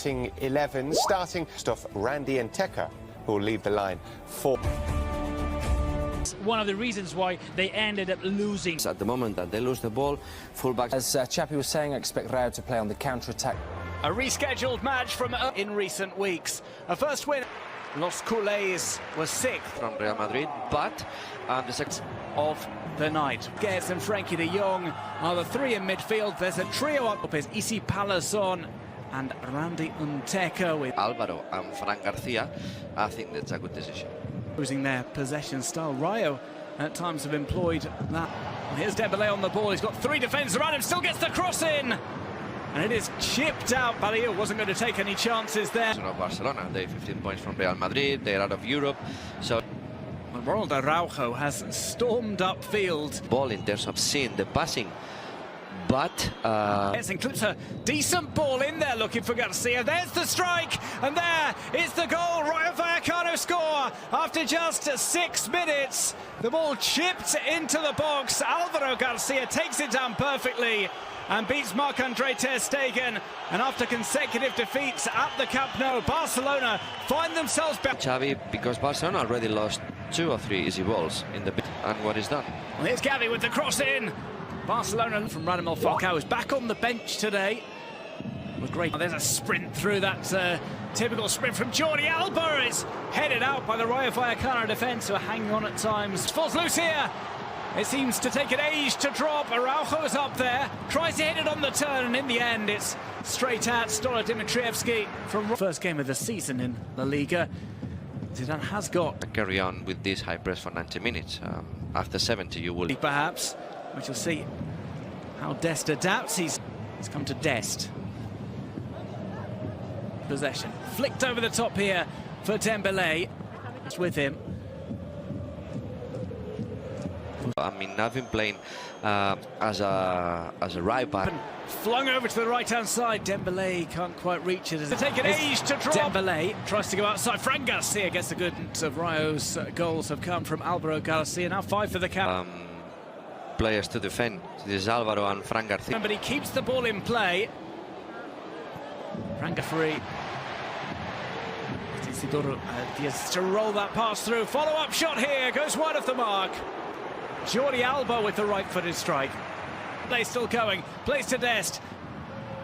starting 11, starting off Randy and Teka, who will lead the line for. One of the reasons why they ended up losing. At the moment that they lose the ball, fullback. As Chappie was saying, I expect Rayo to play on the counter-attack. A rescheduled match from in recent weeks. A first win. Los Culés was sixth From Real Madrid, but the sixth of the night. Guedes and Frankie de Jong are the three in midfield. There's a trio up. Is Isi Palazon and Randy Unteka with Álvaro and Fran Garcia. I think that's a good decision. Using their possession style. Rayo at times have employed that. And here's Dembélé on the ball. He's got three defenders around him. Still gets the cross in. And it is chipped out. Barcelona wasn't going to take any chances there. Barcelona, they 15 points from Real Madrid. They're out of Europe. So Ronald Araujo has stormed upfield. Ball in terms of seeing the passing. But Yes, and clips a decent ball in there looking for Garcia. There's the strike, and there is the goal. Rayo Vallecano score after just 6 minutes. The ball chipped into the box. Álvaro Garcia takes it down perfectly and beats Marc-André ter Stegen. And after consecutive defeats at the Camp Nou, Barcelona find themselves back. Xavi, because Barcelona already lost 2 or 3 easy balls in the and what is done. Well, here's Gavi with the cross in. Barcelona from Radamel Falcao is back on the bench today. With great. There's a sprint through that typical sprint from Jordi Alba. It's headed out by the Rayo Vallecano defence, who are hanging on at times. Falls loose here. It seems to take an age to drop. Araujo is up there, tries to hit it on the turn, and in the end it's straight at Stola Dimitrievski from first game of the season in La Liga. Zidane has got Carry on with this high press for 90 minutes. After 70 you will. Perhaps, we shall see how Dest adapts. He's come to Dest. Possession flicked over the top here for Dembélé. It's with him. I mean, I've been playing as a right back. Flung over to the right-hand side. Dembélé can't quite reach it. To take an age to drop. Dembélé tries to go outside. Fran Garcia gets the good of Rayo's goals have come from Álvaro Garcia. Now 5 for the cap. Players to defend. This is Álvaro and Fran Garcia. But he keeps the ball in play. Fran Garcia. Isidoro Diaz to roll that pass through. Follow-up shot here. Goes wide of the mark. Jordi Alba with the right-footed strike. They still going. Plays to Dest.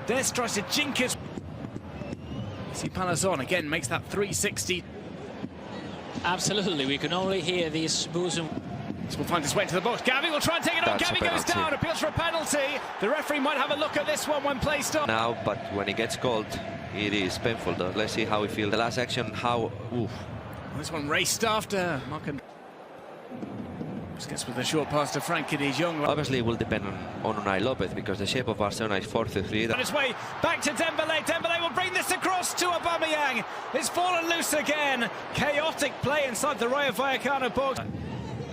Dest tries to jink his. See Palazon again makes that 360. Absolutely, we can only hear these boos. This will find its way to the box. Gavi will try and take it on. Gavi goes down. Appeals for a penalty. The referee might have a look at this one when play starts. Now, but when he gets called, it is painful. Though. Let's see how he feels. The last action, how. Oof. This one raced after Marc-André. Gets with a short pass to Frankie de Jong. Obviously, it will depend on Unai Lopez because the shape of Barcelona is 4-3. On its way back to Dembélé. Dembélé will bring this across to Aubameyang. It's fallen loose again. Chaotic play inside the Rayo Vallecano box.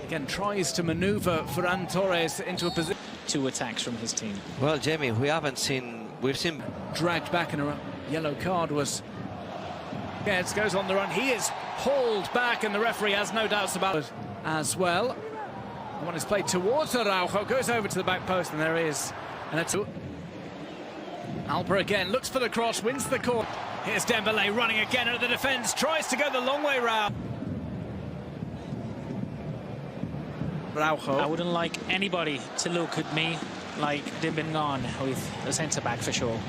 Again, tries to manoeuvre Ferran Torres into a position. 2 attacks from his team. Well, Jamie, we've seen dragged back, and a yellow card was. Guedes goes on the run. He is hauled back, and the referee has no doubts about it as well. The one is played towards Araujo, goes over to the back post, and there is. And it's Alba again, looks for the cross, wins the corner. Here's Dembélé running again at the defence, tries to go the long way round. Araujo. I wouldn't like anybody to look at me like they've been gone with the centre-back for sure.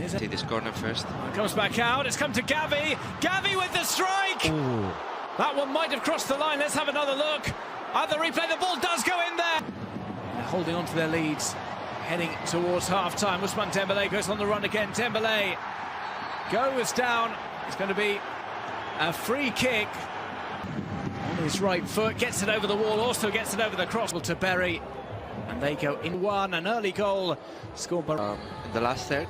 see this corner first. Comes back out, it's come to Gavi. Gavi with the strike! Ooh. That one might have crossed the line, let's have another look. At the replay, the ball does go in there. They're holding on to their leads, heading towards half-time. Ousmane Dembélé goes on the run again. Dembélé goes down. It's going to be a free kick on his right foot. Gets it over the wall, also gets it over the cross to Berry. And they go in one, an early goal scored by in the last third.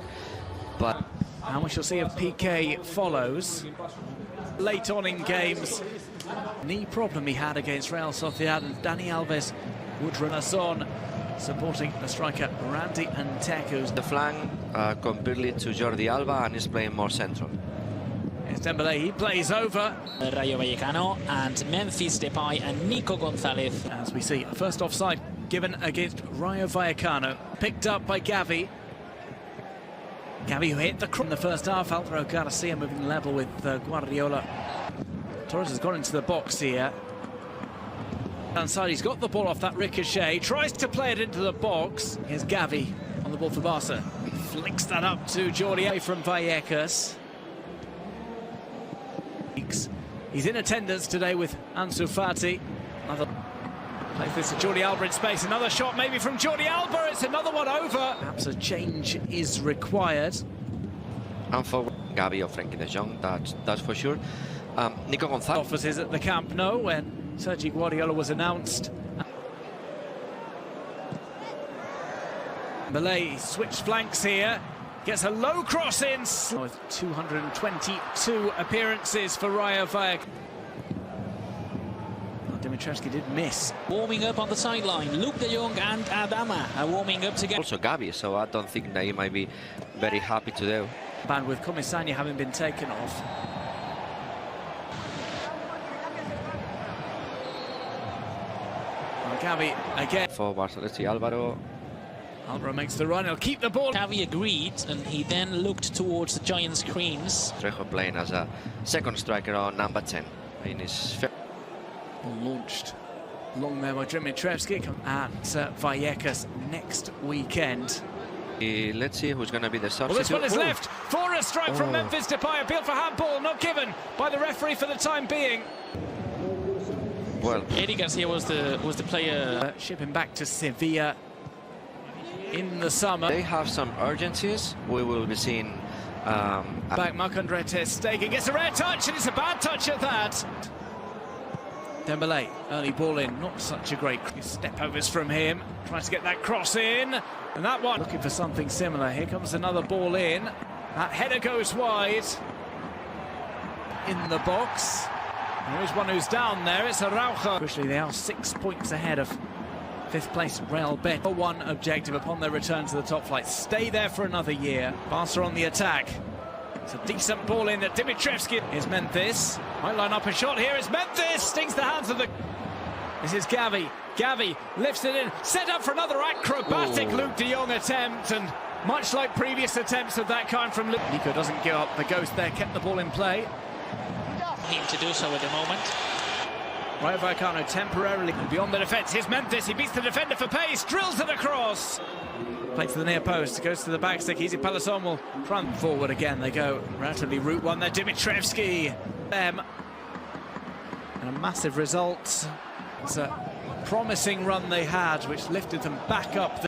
But and we shall see if PK follows. Late on in games, knee problem he had against Real Sociedad, and Dani Alves would run us on, supporting the striker Randy Unteka. The flank completely to Jordi Alba, and is playing more central. It's Dembélé, he plays over. Rayo Vallecano and Memphis Depay and Nico Gonzalez. As we see, first offside given against Rayo Vallecano, picked up by Gavi. Gavi, who hit the cross in the first half. Alvaro Garcia moving level with Guardiola. Torres has gone into the box here. Inside, he's got the ball off that ricochet, tries to play it into the box. Here's Gavi on the ball for Barca. Flicks that up to Jordi from Vallecas. He's in attendance today with Ansu Fati. Another plays this to Jordi Alba in space. Another shot maybe from Jordi Alba. It's another one over. Perhaps a change is required. And for Gavi or Frenkie de Jong, that's for sure. Nico Gonzalez. Offices at the Camp Nou when Sergi Guardiola was announced. Malay switched flanks here. Gets a low cross in. With 222 appearances for Rayo Vallecano. Dimitrievski did miss. Warming up on the sideline. Luke de Jong and Adama are warming up together. Also Gavi, so I don't think that he might be very happy today. Banned with Comisania having been taken off. Gavi again. For Barcelona, let's see, Alvaro. Alvaro makes the run, he'll keep the ball. Gavi agreed, and he then looked towards the giant screens. Trejo playing as a second striker on number 10 in his... Ball launched long there by Dimitrievski at Vallecas next weekend. Let's see who's going to be the substitute. Well, this one is left for a strike from Memphis Depay. Appeal for handball, not given by the referee for the time being. Well, Eddie Garcia was the player. Ship him back to Sevilla in the summer. they have some urgencies. We will be seeing... Back Marc-Andre ter Stegen gets a rare touch, and it's a bad touch at that. Dembele, early ball in, not such a great step overs from him. Tries to get that cross in, and that one looking for something similar. Here comes another ball in. That header goes wide in the box. There is one who's down there. It's Araujo. Crucially, they are 6 points ahead of fifth place Real Betis. One objective upon their return to the top flight: stay there for another year. Barca on the attack. It's a decent ball in that Dimitrievski. Here's Memphis. Might line up a shot here. It's Memphis. Stings the hands of the... This is Gavi. Gavi lifts it in. Set up for another acrobatic Luke de Jong attempt. And much like previous attempts of that kind from Luke, Nico doesn't give up the ghost there. Kept the ball in play. Him to do so at the moment. Rayo Vallecano temporarily beyond the defence. Here's Memphis. He beats the defender for pace. Drills it across. Play to the near post, goes to the back stick. Easy Palason will run forward again. They go relatively route one there. Dimitrievski. And a massive result. It's a promising run they had, which lifted them back up.